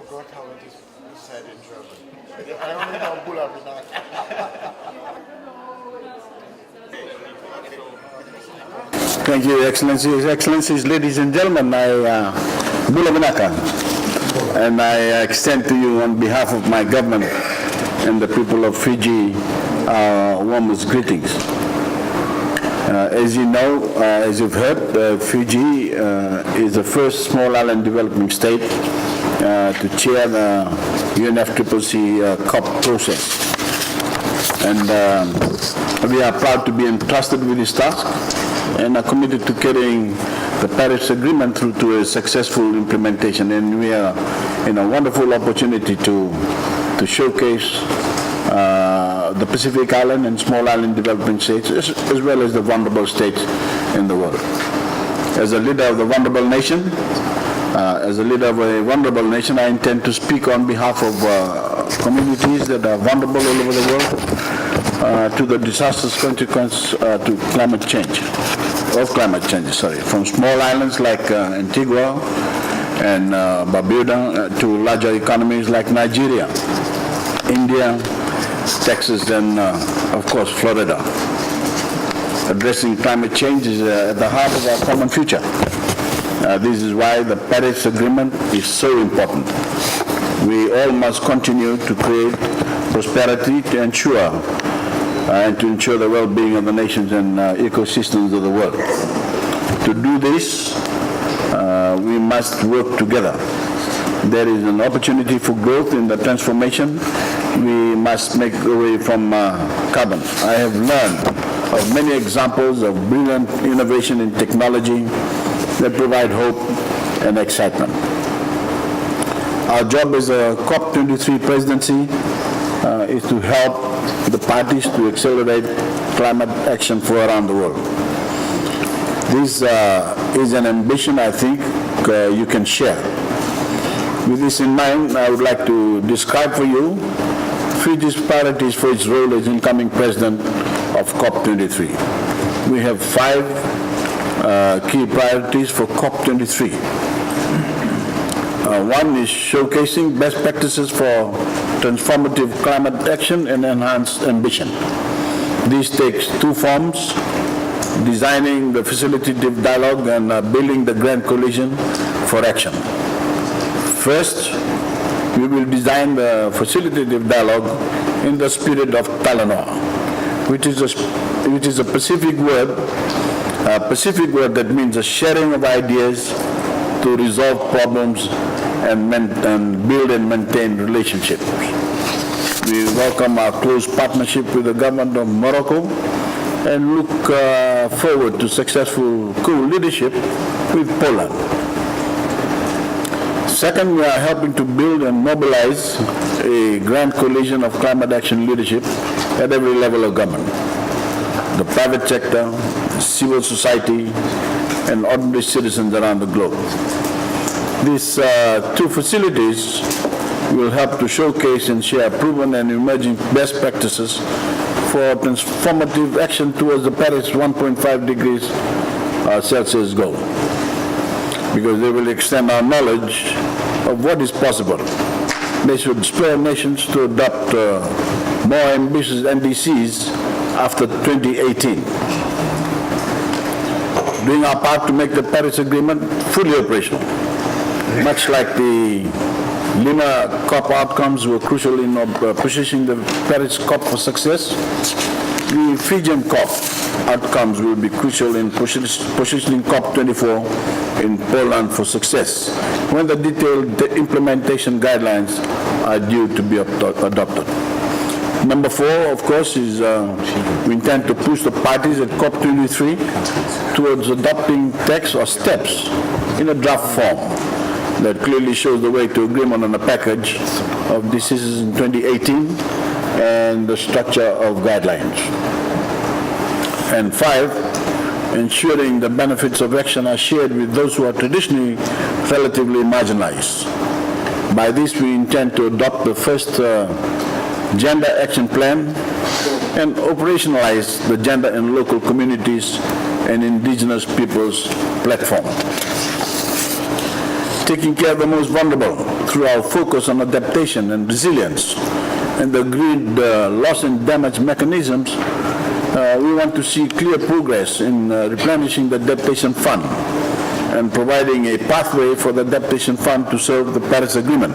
forgot how it is said in German. I only know Bula Vinaka. Thank you, Excellencies. Excellencies, ladies and gentlemen, Bula Vinaka, and I extend to you on behalf of my government and the people of Fiji warmest greetings. As you know, as you've heard, Fiji is the first small island developing state to chair the UNFCCC COP process. And we are proud to be entrusted with this task and are committed to carrying the Paris Agreement through to a successful implementation. And we are in a wonderful opportunity to showcase the Pacific Island and small island developing states, as well as the vulnerable states in the world. As a leader of the vulnerable nation, I intend to speak on behalf of communities that are vulnerable all over the world to the disastrous consequence to climate change, from small islands like Antigua and Barbuda to larger economies like Nigeria, India, Texas, and of course Florida. Addressing climate change is at the heart of our common future. This is why the Paris Agreement is so important. We all must continue to create prosperity to ensure the well-being of the nations and ecosystems of the world. To do this, we must work together. There is an opportunity for growth in the transformation. We must make away from carbon. I have learned of many examples of brilliant innovation in technology that provide hope and excitement. Our job as a COP23 presidency is to help the parties to accelerate climate action for around the world. This is an ambition I think you can share. With this in mind, I would like to describe for you Fiji's priorities for its role as incoming president of COP23. We have 5 key priorities for COP23. One is showcasing best practices for transformative climate action and enhanced ambition. This takes 2 forms: designing the facilitative dialogue and building the grand coalition for action. First, we will design the facilitative dialogue in the spirit of Talanoa, which is a Pacific word that means a sharing of ideas to resolve problems and build and maintain relationships. We welcome our close partnership with the government of Morocco and look forward to successful co-leadership with Poland. Second, we are helping to build and mobilize a grand coalition of climate action leadership at every level of government. The private sector, civil society, and ordinary citizens around the globe. These 2 facilities will help to showcase and share proven and emerging best practices for transformative action towards the Paris 1.5 degrees Celsius goal, because they will extend our knowledge of what is possible. They should inspire nations to adopt more ambitious NDCs after 2018. Doing our part to make the Paris Agreement fully operational. Much like the Lima COP outcomes were crucial in positioning the Paris COP for success, the Fijian COP outcomes will be crucial in positioning COP24 in Poland for success, when the detailed implementation guidelines are due to be adopted. Number 4, of course, is we intend to push the parties at COP23 towards adopting text or steps in a draft form that clearly shows the way to agreement on a package of decisions in 2018 and the structure of guidelines. And 5, ensuring the benefits of action are shared with those who are traditionally relatively marginalized. By this, we intend to adopt the first Gender Action Plan and operationalize the Gender and Local Communities and Indigenous Peoples Platform. taking care of the most vulnerable through our focus on adaptation and resilience and the agreed loss and damage mechanisms, we want to see clear progress in replenishing the adaptation fund and providing a pathway for the adaptation fund to serve the Paris Agreement,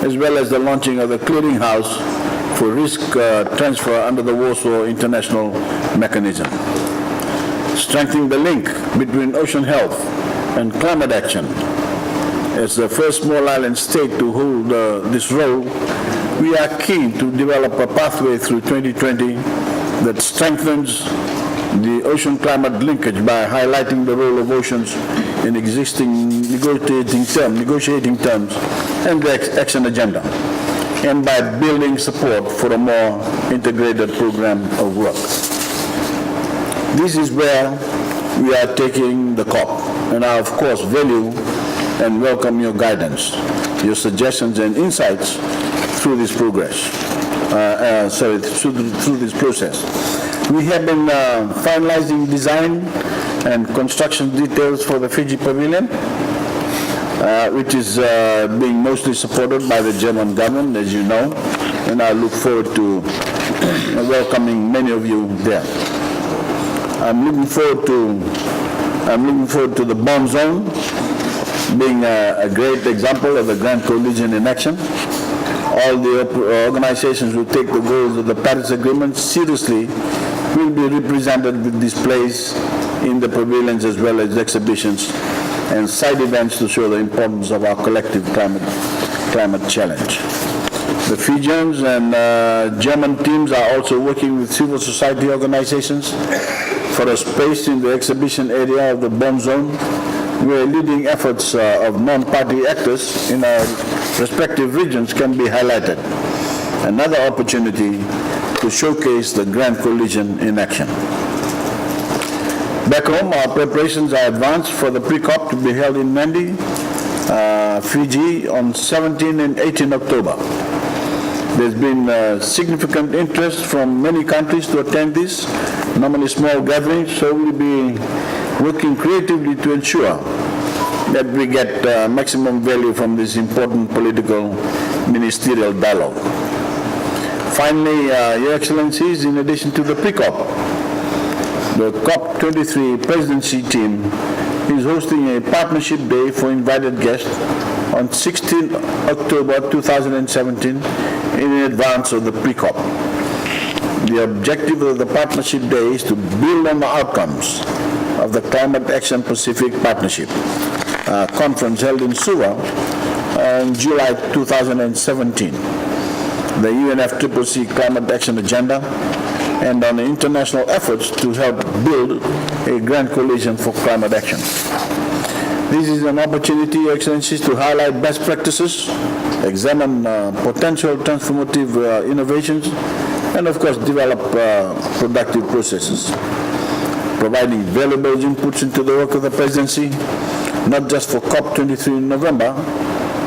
as well as the launching of the clearinghouse for risk transfer under the Warsaw International Mechanism. Strengthening the link between ocean health and climate action. As the first small island state to hold this role, we are keen to develop a pathway through 2020 that strengthens the ocean-climate linkage by highlighting the role of oceans in existing negotiating terms and the action agenda, and by building support for a more integrated program of work. This is where we are taking the COP, and I, of course, value and welcome your guidance, your suggestions and insights through this progress. Through this process. We have been finalizing design and construction details for the Fiji Pavilion, which is being mostly supported by the German government, as you know, and I look forward to welcoming many of you there. I'm looking forward to the Bonn Zone being a great example of the Grand Coalition in action. All the organizations who take the goals of the Paris Agreement seriously will be represented with displays in the pavilions as well as exhibitions and side events to show the importance of our collective climate challenge. The Fijians and German teams are also working with civil society organizations for a space in the exhibition area of the Bonn Zone, where leading efforts of non-party actors in our respective regions can be highlighted. Another opportunity to showcase the Grand Coalition in action. Back home, our preparations are advanced for the pre-COP to be held in Nadi, Fiji on 17 and 18 October. There's been significant interest from many countries to attend this, normally small gatherings, so we'll be working creatively to ensure that we get maximum value from this important political ministerial dialogue. Finally, Your Excellencies, in addition to the pre-COP, the COP23 presidency team is hosting a partnership day for invited guests on 16 October 2017 in advance of the pre-COP. The objective of the partnership day is to build on the outcomes of the Climate Action Pacific Partnership conference held in Suva in July 2017, the UNFCCC Climate Action Agenda, and on the international efforts to help build a grand coalition for climate action. This is an opportunity, Your Excellencies, to highlight best practices, examine potential transformative innovations, and of course develop productive processes, providing valuable inputs into the work of the presidency, not just for COP23 in November,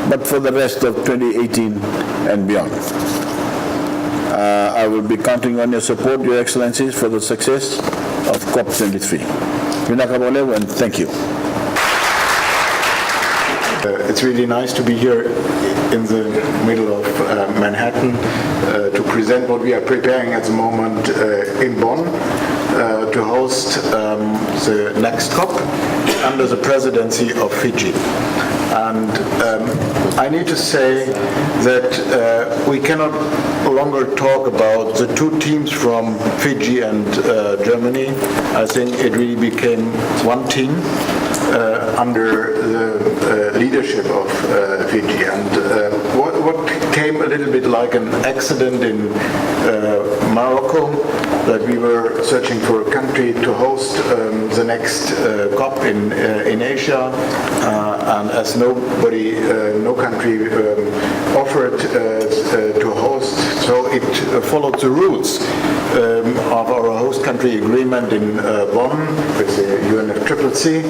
but for the rest of 2018 and beyond. I will be counting on your support, Your Excellencies, for the success of COP23. Vinaka, and thank you. It's really nice to be here in the middle of Manhattan to present what we are preparing at the moment in Bonn to host the next COP under the presidency of Fiji. And I need to say that we cannot longer talk about the two teams from Fiji and Germany. I think it really became one team under the leadership of Fiji. And what came a little bit like an accident in Morocco, that we were searching for a country to host the next COP in Asia, and as no country offered to host, so it followed the rules of our host country agreement in Bonn with the UNFCCC,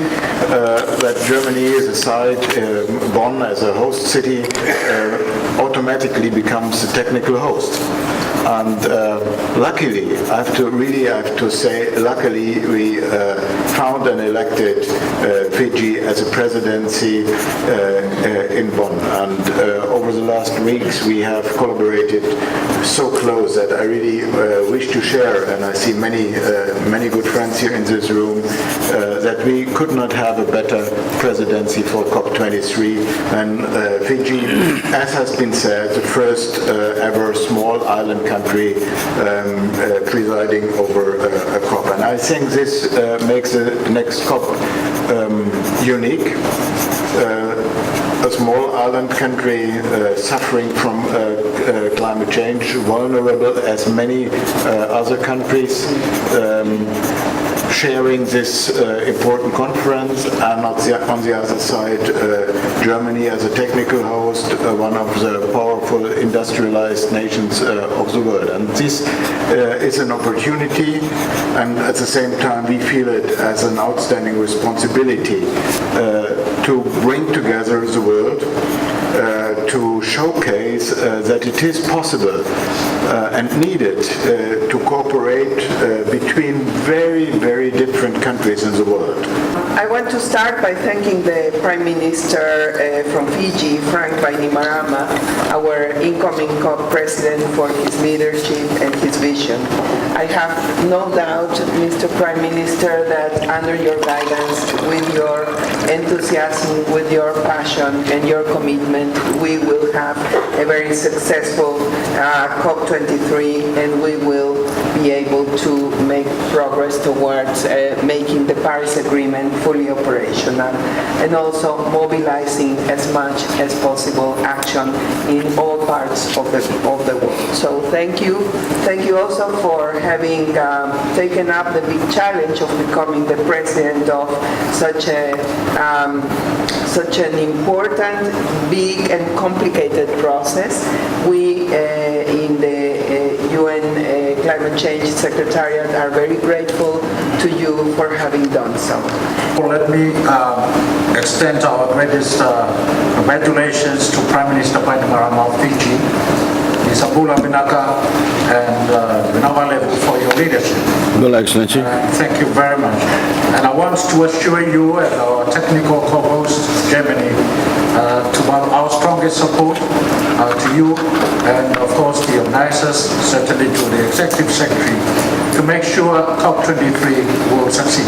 that Germany is aside, Bonn as a host city automatically becomes the technical host. And luckily, I have to say, luckily we found and elected Fiji as a presidency in Bonn. And over the last weeks, we have collaborated so close that I really wish to share, and I see many good friends here in this room, that we could not have a better presidency for COP23 than Fiji, as has been said, the first ever small island country presiding over a COP. And I think this makes the next COP unique. A small island country suffering from climate change, vulnerable as many other countries, sharing this important conference, and on the other side, Germany as a technical host, one of the powerful industrialized nations of the world. And this is an opportunity, and at the same time we feel it as an outstanding responsibility to bring together the world, to showcase that it is possible and needed to cooperate between very different countries in the world. I want to start by thanking the Prime Minister from Fiji, Frank Bainimarama, our incoming COP president, for his leadership and his vision. I have no doubt, Mr. Prime Minister, that under your guidance, with your enthusiasm, with your passion and your commitment, we will have a very successful COP23, and we will be able to make progress towards making the Paris Agreement fully operational, and also mobilizing as much as possible action in all parts of the world. So thank you. Thank you also for having taken up the big challenge of becoming the president of such an important, big and complicated process. We in the UN Climate Change Secretariat are very grateful to you for having done so. Let me extend our greatest congratulations to Prime Minister Bainimarama of Fiji, Isabella Binaca and Vinawalevu for your leadership. Well, Excellency. Thank you very much. And I want to assure you and our technical co-host, Germany, to our strongest support to you and of course the organizers, certainly to the Executive Secretary, to make sure COP23 will succeed.